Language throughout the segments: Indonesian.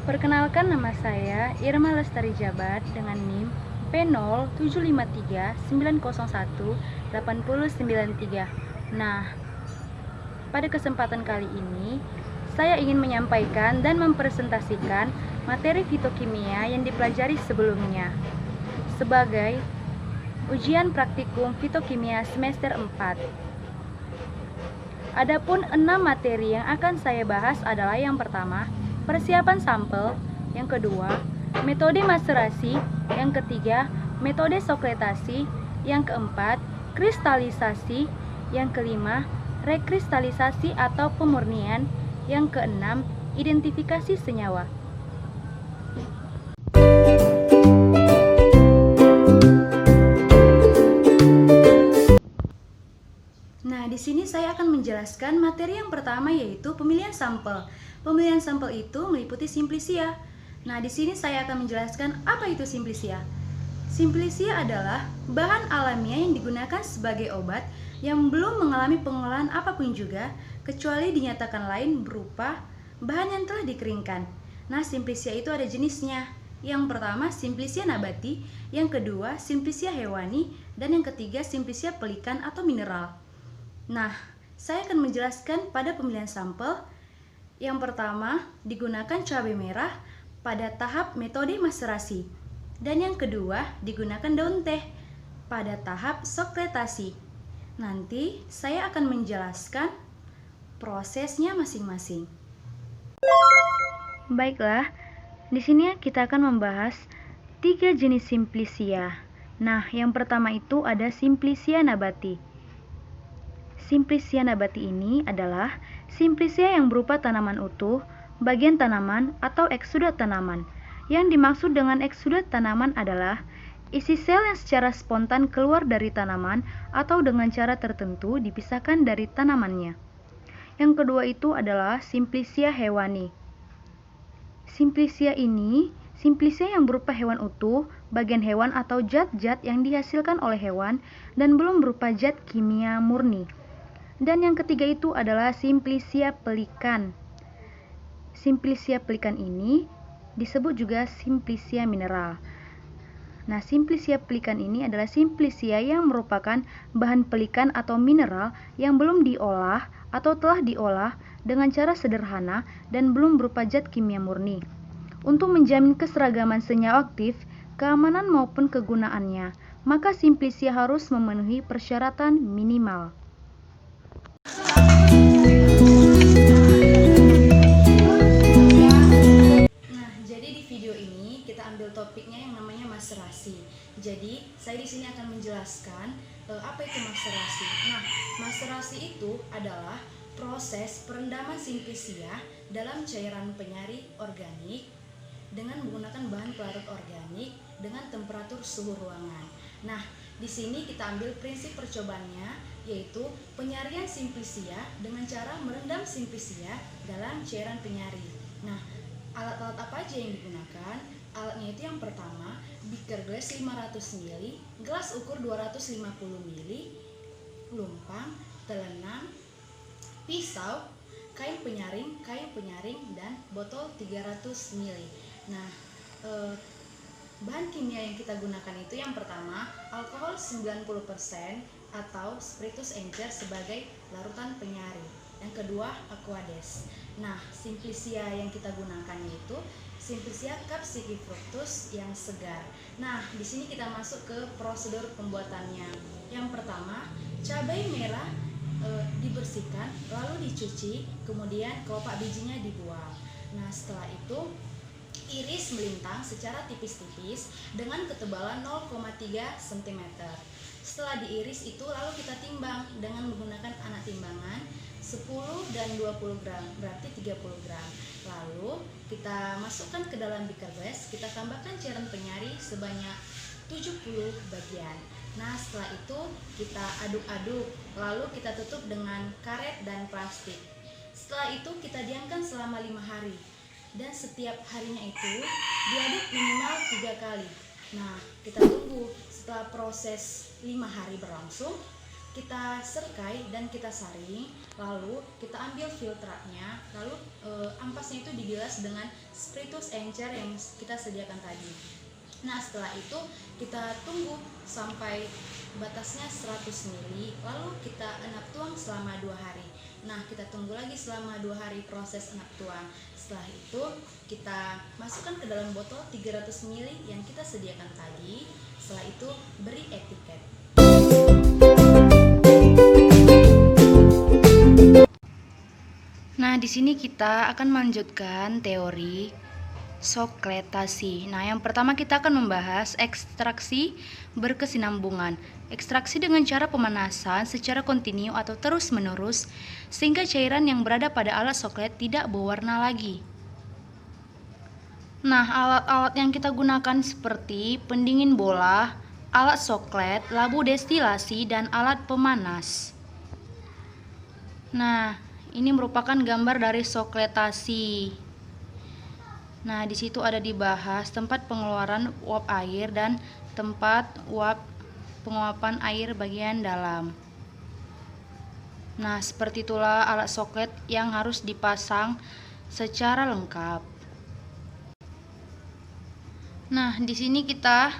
Perkenalkan, nama saya Irma Lestari Jabat dengan NIM P07539018093. Nah, pada kesempatan kali ini saya ingin menyampaikan dan mempresentasikan materi fitokimia yang dipelajari sebelumnya sebagai ujian praktikum fitokimia semester 4. Adapun 6 materi yang akan saya bahas adalah yang pertama, persiapan sampel, yang kedua, metode maserasi, yang ketiga, metode sokretasi, yang keempat, kristalisasi, yang kelima, rekristalisasi atau pemurnian, yang keenam, identifikasi senyawa. Nah, di sini saya akan menjelaskan materi yang pertama, yaitu pemilihan sampel. Pemilihan sampel itu meliputi simplisia. Nah, di sini saya akan menjelaskan apa itu simplisia. Simplisia adalah bahan alamiah yang digunakan sebagai obat yang belum mengalami pengolahan apapun juga, kecuali dinyatakan lain berupa bahan yang telah dikeringkan. Nah, simplisia itu ada jenisnya. Yang pertama, simplisia nabati, yang kedua, simplisia hewani, dan yang ketiga, simplisia pelikan atau mineral. Nah, saya akan menjelaskan pada pemilihan sampel. Yang pertama, digunakan cabai merah pada tahap metode maserasi. Dan yang kedua, digunakan daun teh pada tahap sokretasi. Nanti saya akan menjelaskan prosesnya masing-masing. Baiklah, di sini kita akan membahas 3 jenis simplisia. Nah, yang pertama itu ada simplisia nabati. Simplisia nabati ini adalah simplisia yang berupa tanaman utuh, bagian tanaman, atau eksudat tanaman. Yang dimaksud dengan eksudat tanaman adalah isi sel yang secara spontan keluar dari tanaman atau dengan cara tertentu dipisahkan dari tanamannya. Yang kedua itu adalah simplisia hewani. Simplisia ini simplisia yang berupa hewan utuh, bagian hewan atau zat-zat yang dihasilkan oleh hewan dan belum berupa zat kimia murni. Dan yang ketiga itu adalah simplisia pelikan. Simplisia pelikan ini disebut juga simplisia mineral. Nah, simplisia pelikan ini adalah simplisia yang merupakan bahan pelikan atau mineral yang belum diolah atau telah diolah dengan cara sederhana dan belum berupa zat kimia murni. Untuk menjamin keseragaman senyawa aktif, keamanan maupun kegunaannya, maka simplisia harus memenuhi persyaratan minimal. Nah, jadi di video ini kita ambil topiknya yang namanya maserasi. Jadi, saya di sini akan menjelaskan apa itu maserasi. Nah, maserasi itu adalah proses perendaman simplisia dalam cairan penyari organik dengan menggunakan bahan pelarut organik dengan temperatur suhu ruangan. Nah, di sini kita ambil prinsip percobaannya, yaitu penyarian simplisia dengan cara merendam simplisia dalam cairan penyari. Nah, alat-alat apa aja yang digunakan? Alatnya itu yang pertama, beaker glass 500 ml, gelas ukur 250 ml, lumpang, telenang, pisau, kain penyaring, dan botol 300 ml. Nah, bahan kimia yang kita gunakan itu yang pertama, alkohol 90% atau spiritus encer sebagai larutan penyari. Yang kedua, aquades. Nah, simplisia yang kita gunakan yaitu simplisia capsicifructus yang segar. Nah, di sini kita masuk ke prosedur pembuatannya. Yang pertama, cabai merah dibersihkan, lalu dicuci, kemudian kelopak bijinya dibuang. Nah, setelah itu iris melintang secara tipis-tipis dengan ketebalan 0,3 cm. Setelah diiris itu lalu kita timbang dengan menggunakan alat timbangan 10 dan 20 gram, berarti 30 gram. Lalu kita masukkan ke dalam beaker glass, kita tambahkan cairan penyari sebanyak 70 bagian. Nah, setelah itu kita aduk-aduk, lalu kita tutup dengan karet dan plastik. Setelah itu kita diamkan selama 5 hari. Dan setiap harinya itu diaduk minimal 3 kali. Nah, kita tunggu setelah proses 5 hari berlangsung, kita serkai dan kita saring, lalu kita ambil filtranya, lalu ampasnya itu dibilas dengan spiritus encer yang kita sediakan tadi. Nah, setelah itu kita tunggu sampai batasnya 100 ml, lalu kita enap tuang selama 2 hari. Nah, kita tunggu lagi selama 2 hari proses enap tuang. Setelah itu kita masukkan ke dalam botol 300 ml yang kita sediakan tadi. Setelah itu beri etiket. Nah, di sini kita akan melanjutkan teori sokletasi. Nah, yang pertama kita akan membahas ekstraksi berkesinambungan. Ekstraksi dengan cara pemanasan secara kontinu atau terus-menerus sehingga cairan yang berada pada alat soklet tidak berwarna lagi. Nah, alat-alat yang kita gunakan seperti pendingin bola, alat soklet, labu destilasi, dan alat pemanas. Nah, ini merupakan gambar dari sokletasi. Nah, di situ ada dibahas tempat pengeluaran uap air dan tempat penguapan air bagian dalam. Nah, seperti itulah alat soklet yang harus dipasang secara lengkap. Nah, di sini kita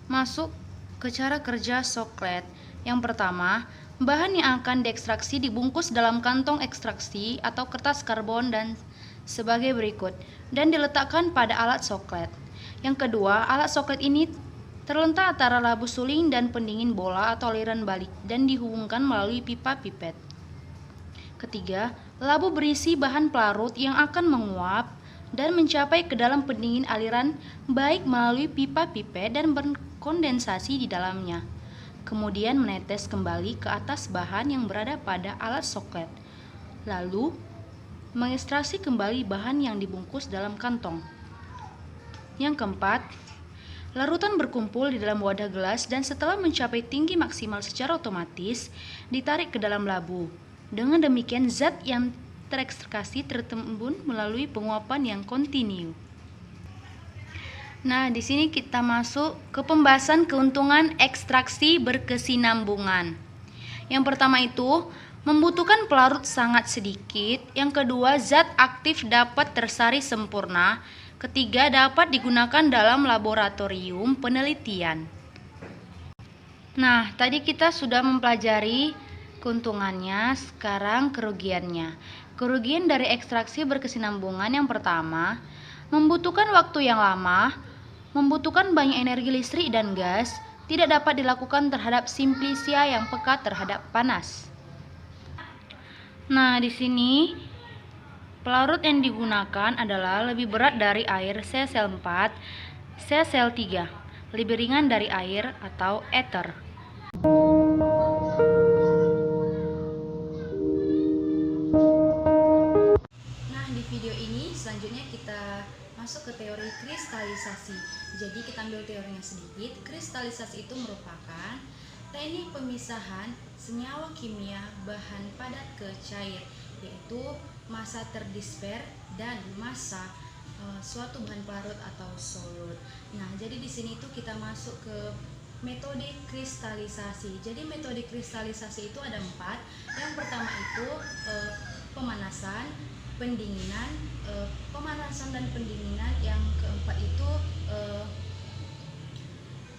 masuk ke cara kerja soklet. Yang pertama, bahan yang akan diekstraksi dibungkus dalam kantong ekstraksi atau kertas karbon dan sebagai berikut dan diletakkan pada alat soklet. Yang kedua, alat soklet ini terletak antara labu suling dan pendingin bola atau aliran balik dan dihubungkan melalui pipa pipet. Ketiga, labu berisi bahan pelarut yang akan menguap dan mencapai ke dalam pendingin aliran baik melalui pipa pipet dan berkondensasi di dalamnya. Kemudian menetes kembali ke atas bahan yang berada pada alat soklet. Lalu mengekstraksi kembali bahan yang dibungkus dalam kantong. Yang keempat, larutan berkumpul di dalam wadah gelas dan setelah mencapai tinggi maksimal secara otomatis ditarik ke dalam labu. Dengan demikian zat yang terekstraksi tertimbun melalui penguapan yang kontinu. Nah, di sini kita masuk ke pembahasan keuntungan ekstraksi berkesinambungan. Yang pertama itu membutuhkan pelarut sangat sedikit. Yang kedua, zat aktif dapat tersaring sempurna. Ketiga, dapat digunakan dalam laboratorium penelitian. Nah, tadi kita sudah mempelajari keuntungannya, sekarang kerugiannya. Kerugian dari ekstraksi berkesinambungan yang pertama, membutuhkan waktu yang lama, membutuhkan banyak energi listrik dan gas, tidak dapat dilakukan terhadap simplicia yang peka terhadap panas. Nah, di sini pelarut yang digunakan adalah lebih berat dari air CCl4, CCl3, lebih ringan dari air atau ether. Nah, di video ini selanjutnya kita masuk ke teori kristalisasi. Jadi kita ambil teorinya sedikit. Kristalisasi itu merupakan teknik pemisahan senyawa kimia bahan padat ke cair, yaitu massa terdisper dan massa suatu bahan pelarut atau solut. Nah, jadi di sini tuh kita masuk ke metode kristalisasi. Jadi metode kristalisasi itu ada 4. Yang pertama itu pemanasan, pendinginan, pemanasan dan pendinginan. Yang keempat itu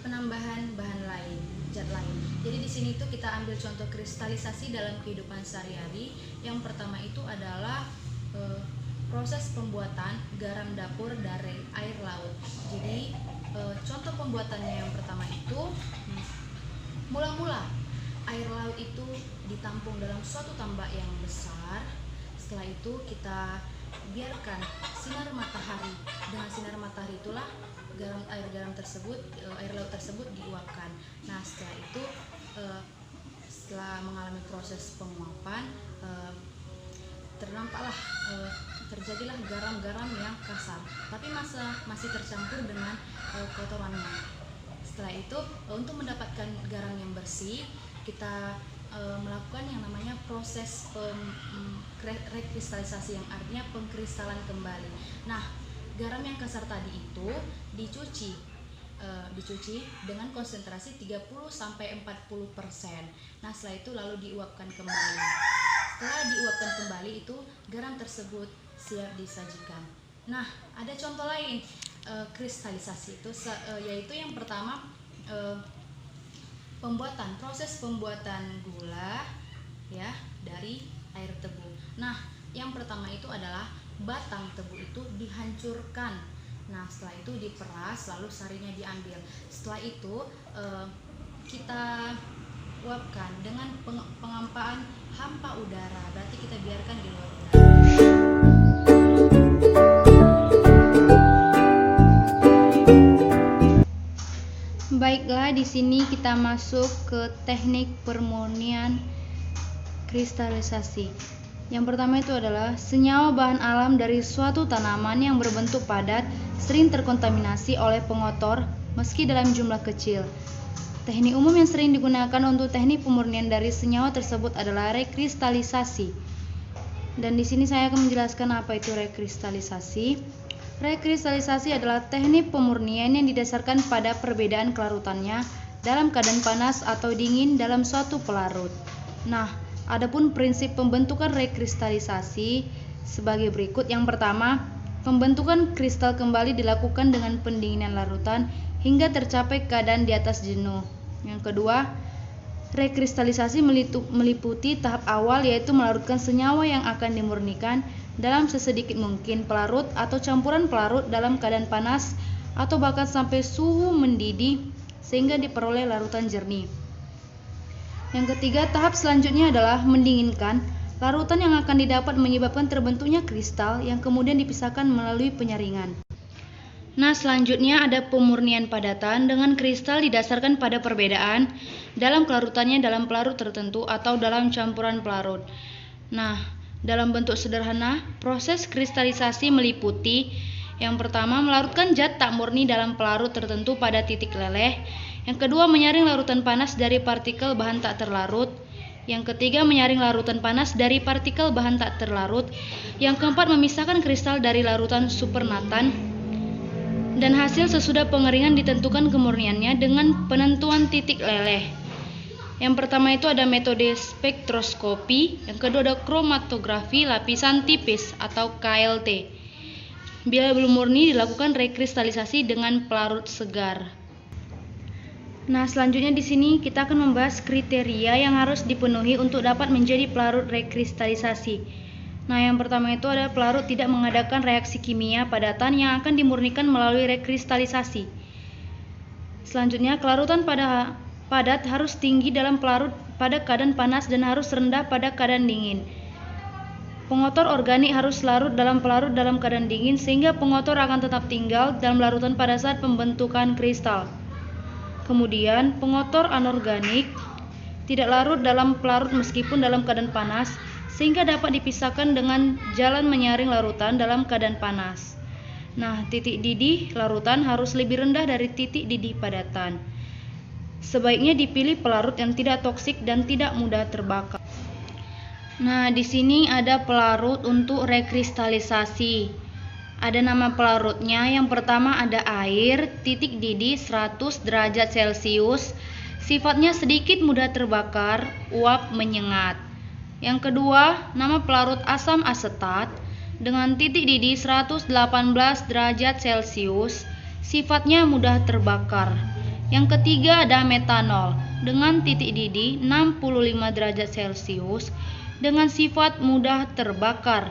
penambahan bahan lain, zat lain. Jadi di sini tuh kita ambil contoh kristalisasi dalam kehidupan sehari-hari. Yang pertama itu adalah proses pembuatan garam dapur dari air laut. Jadi contoh pembuatannya yang pertama itu, mula-mula air laut itu ditampung dalam suatu tambak yang besar. Setelah itu kita biarkan sinar matahari. Dengan sinar matahari itulah air laut tersebut diuapkan. Nah, setelah itu setelah mengalami proses penguapan, terjadilah garam-garam yang kasar, tapi masih tercampur dengan kotorannya. Setelah itu untuk mendapatkan garam yang bersih, kita melakukan yang namanya proses rekristalisasi, yang artinya pengkristalan kembali. Nah, garam yang kasar tadi itu dicuci dicuci dengan konsentrasi 30-40%. Nah, setelah itu lalu diuapkan kembali. Setelah diuapkan kembali itu garam tersebut siap disajikan. Nah, ada contoh lain kristalisasi itu yaitu yang pertama proses pembuatan gula ya dari air tebu. Nah, yang pertama itu adalah batang tebu itu dihancurkan. Nah, setelah itu diperas, lalu sarinya diambil. Setelah itu kita uapkan dengan pengampaan hampa udara. Berarti kita biarkan di luar udara. Baiklah, di sini kita masuk ke teknik permurnian kristalisasi. Yang pertama itu adalah senyawa bahan alam dari suatu tanaman yang berbentuk padat sering terkontaminasi oleh pengotor meski dalam jumlah kecil. Teknik umum yang sering digunakan untuk teknik pemurnian dari senyawa tersebut adalah rekristalisasi. Dan di sini saya akan menjelaskan apa itu rekristalisasi. Rekristalisasi adalah teknik pemurnian yang didasarkan pada perbedaan kelarutannya dalam keadaan panas atau dingin dalam suatu pelarut. Nah, adapun prinsip pembentukan rekristalisasi sebagai berikut. Yang pertama, pembentukan kristal kembali dilakukan dengan pendinginan larutan hingga tercapai keadaan di atas jenuh. Yang kedua, rekristalisasi meliputi tahap awal yaitu melarutkan senyawa yang akan dimurnikan dalam sesedikit mungkin pelarut atau campuran pelarut dalam keadaan panas atau bahkan sampai suhu mendidih sehingga diperoleh larutan jernih. Yang ketiga, tahap selanjutnya adalah mendinginkan. Larutan yang akan didapat menyebabkan terbentuknya kristal yang kemudian dipisahkan melalui penyaringan. Nah, selanjutnya ada pemurnian padatan dengan kristal didasarkan pada perbedaan dalam kelarutannya dalam pelarut tertentu atau dalam campuran pelarut. Nah, dalam bentuk sederhana, proses kristalisasi meliputi yang pertama, melarutkan zat tak murni dalam pelarut tertentu pada titik leleh. Yang kedua, menyaring larutan panas dari partikel bahan tak terlarut. Yang ketiga, menyaring larutan panas dari partikel bahan tak terlarut. Yang keempat, memisahkan kristal dari larutan supernatan. Dan hasil sesudah pengeringan ditentukan kemurniannya dengan penentuan titik leleh. Yang pertama itu ada metode spektroskopi, yang kedua ada kromatografi lapisan tipis atau KLT. Bila belum murni dilakukan rekristalisasi dengan pelarut segar. Nah, selanjutnya di sini kita akan membahas kriteria yang harus dipenuhi untuk dapat menjadi pelarut rekristalisasi. Nah, yang pertama itu ada pelarut tidak mengadakan reaksi kimia padatan yang akan dimurnikan melalui rekristalisasi. Selanjutnya, kelarutan padat harus tinggi dalam pelarut pada keadaan panas dan harus rendah pada keadaan dingin. Pengotor organik harus larut dalam pelarut dalam keadaan dingin sehingga pengotor akan tetap tinggal dalam larutan pada saat pembentukan kristal. Kemudian, pengotor anorganik tidak larut dalam pelarut meskipun dalam keadaan panas sehingga dapat dipisahkan dengan jalan menyaring larutan dalam keadaan panas. Nah, titik didih larutan harus lebih rendah dari titik didih padatan. Sebaiknya dipilih pelarut yang tidak toksik dan tidak mudah terbakar. Nah, di sini ada pelarut untuk rekristalisasi. Ada nama pelarutnya. Yang pertama ada air, titik didih 100 derajat Celcius. Sifatnya sedikit mudah terbakar, uap menyengat. Yang kedua, nama pelarut asam asetat dengan titik didih 118 derajat Celcius. Sifatnya mudah terbakar. Yang ketiga ada metanol dengan titik didih 65 derajat Celcius dengan sifat mudah terbakar.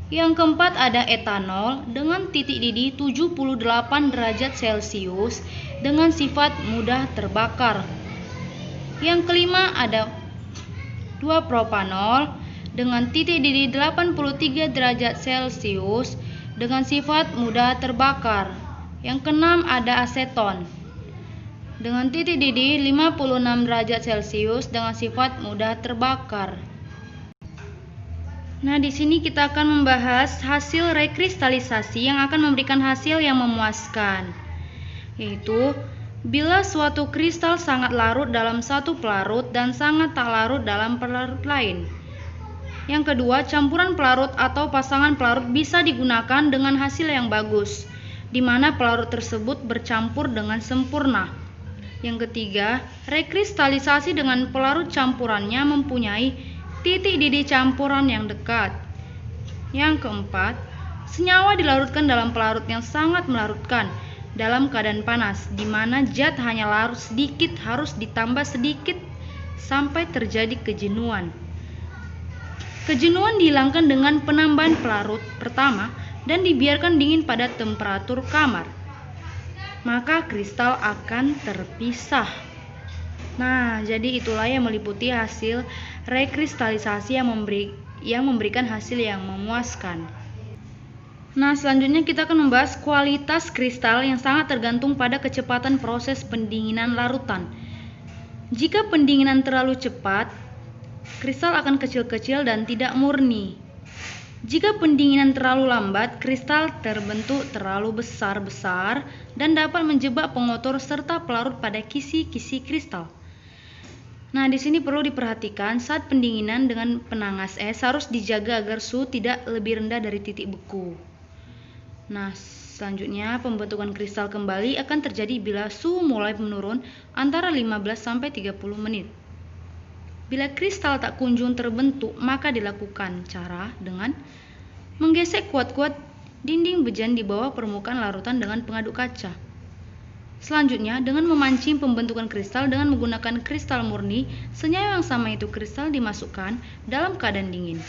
Yang keempat ada etanol dengan titik didih 78 derajat Celcius dengan sifat mudah terbakar. Yang kelima ada 2-propanol dengan titik didih 83 derajat Celcius dengan sifat mudah terbakar. Yang keenam ada aseton dengan titik didih 56 derajat Celcius dengan sifat mudah terbakar. Nah, di sini kita akan membahas hasil rekristalisasi yang akan memberikan hasil yang memuaskan, yaitu bila suatu kristal sangat larut dalam satu pelarut dan sangat tak larut dalam pelarut lain. Yang kedua, campuran pelarut atau pasangan pelarut bisa digunakan dengan hasil yang bagus. di mana pelarut tersebut bercampur dengan sempurna. Yang ketiga, rekristalisasi dengan pelarut campurannya mempunyai titik didih campuran yang dekat. Yang keempat, senyawa dilarutkan dalam pelarut yang sangat melarutkan dalam keadaan panas, di mana zat hanya larut sedikit harus ditambah sedikit sampai terjadi kejenuhan. Kejenuhan dihilangkan dengan penambahan pelarut pertama dan dibiarkan dingin pada temperatur kamar. Maka kristal akan terpisah. Nah, jadi itulah yang meliputi hasil rekristalisasi yang memberikan hasil yang memuaskan. Nah, selanjutnya kita akan membahas kualitas kristal yang sangat tergantung pada kecepatan proses pendinginan larutan. Jika pendinginan terlalu cepat, kristal akan kecil-kecil dan tidak murni. Jika pendinginan terlalu lambat, kristal terbentuk terlalu besar-besar dan dapat menjebak pengotor serta pelarut pada kisi-kisi kristal. Nah, di sini perlu diperhatikan saat pendinginan dengan penangas es harus dijaga agar suhu tidak lebih rendah dari titik beku. Nah, selanjutnya pembentukan kristal kembali akan terjadi bila suhu mulai menurun antara 15-30 menit. Bila kristal tak kunjung terbentuk, maka dilakukan cara dengan menggesek kuat-kuat dinding bejana di bawah permukaan larutan dengan pengaduk kaca. Selanjutnya, dengan memancing pembentukan kristal dengan menggunakan kristal murni, senyawa yang sama itu kristal dimasukkan dalam keadaan dingin.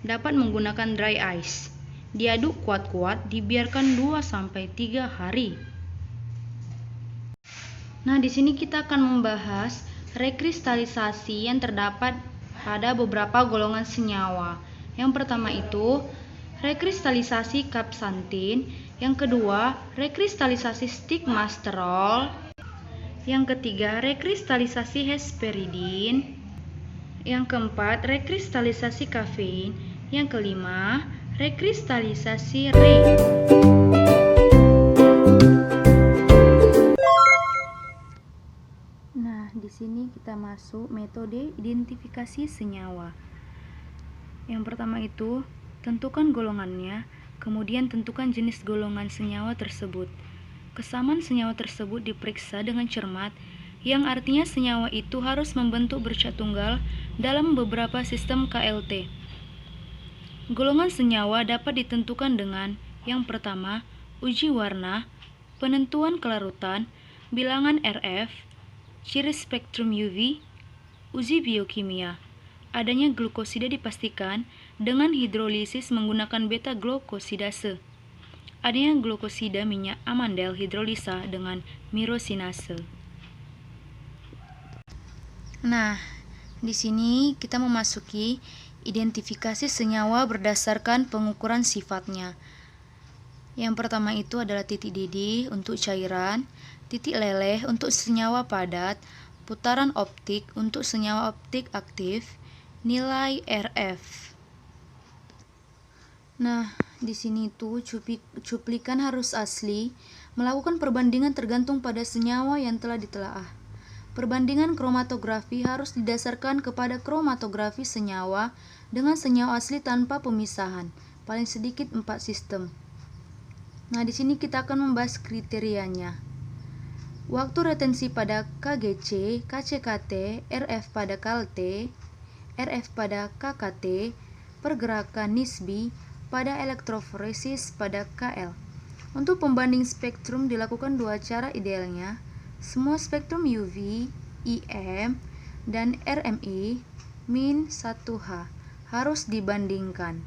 Dapat menggunakan dry ice. Diaduk kuat-kuat, dibiarkan 2-3 hari. Nah, di sini kita akan membahas rekristalisasi yang terdapat pada beberapa golongan senyawa. Yang pertama itu rekristalisasi kapsantin, yang kedua rekristalisasi stigmasterol, yang ketiga rekristalisasi hesperidin, yang keempat rekristalisasi kafein, yang kelima rekristalisasi Re. Nah, di sini kita masuk metode identifikasi senyawa. Yang pertama itu, tentukan golongannya, kemudian tentukan jenis golongan senyawa tersebut. Kesamaan senyawa tersebut diperiksa dengan cermat, yang artinya senyawa itu harus membentuk bercak tunggal dalam beberapa sistem KLT. Golongan senyawa dapat ditentukan dengan yang pertama, uji warna, penentuan kelarutan, bilangan RF, ciri spektrum UV, uji biokimia. Adanya glukosida dipastikan dengan hidrolisis menggunakan beta-glukosidase. Adanya glukosida minyak amandel hidrolisa dengan mirosinase. Nah, di sini kita memasuki identifikasi senyawa berdasarkan pengukuran sifatnya. Yang pertama itu adalah titik didih untuk cairan, titik leleh untuk senyawa padat, putaran optik untuk senyawa optik aktif, nilai RF. Nah, di sini tuh cuplikan harus asli, melakukan perbandingan tergantung pada senyawa yang telah ditelaah. Perbandingan kromatografi harus didasarkan kepada kromatografi senyawa dengan senyawa asli tanpa pemisahan, paling sedikit 4 sistem. Nah, di sini kita akan membahas kriterianya. Waktu retensi pada KGC, KCKT, RF pada KLT, RF pada KKT, pergerakan nisbi pada elektroforesis pada KL. Untuk pembanding spektrum dilakukan 2 cara idealnya. Semua spektrum UV, IM, dan RMI min 1H harus dibandingkan.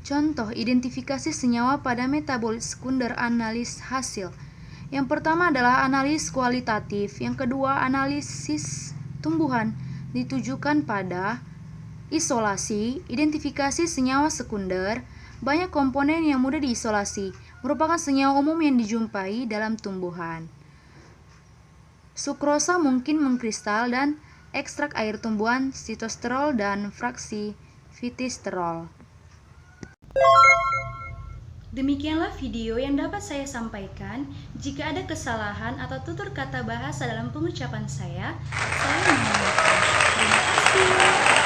Contoh identifikasi senyawa pada metabolit sekunder analis hasil. Yang pertama adalah analis kualitatif, yang kedua analisis tumbuhan ditujukan pada isolasi, identifikasi senyawa sekunder. Banyak komponen yang mudah diisolasi, merupakan senyawa umum yang dijumpai dalam tumbuhan. Sukrosa mungkin mengkristal dan ekstrak air tumbuhan, sitosterol dan fraksi fitisterol. Demikianlah video yang dapat saya sampaikan. Jika ada kesalahan atau tutur kata bahasa dalam pengucapan saya mohon maaf. Terima kasih.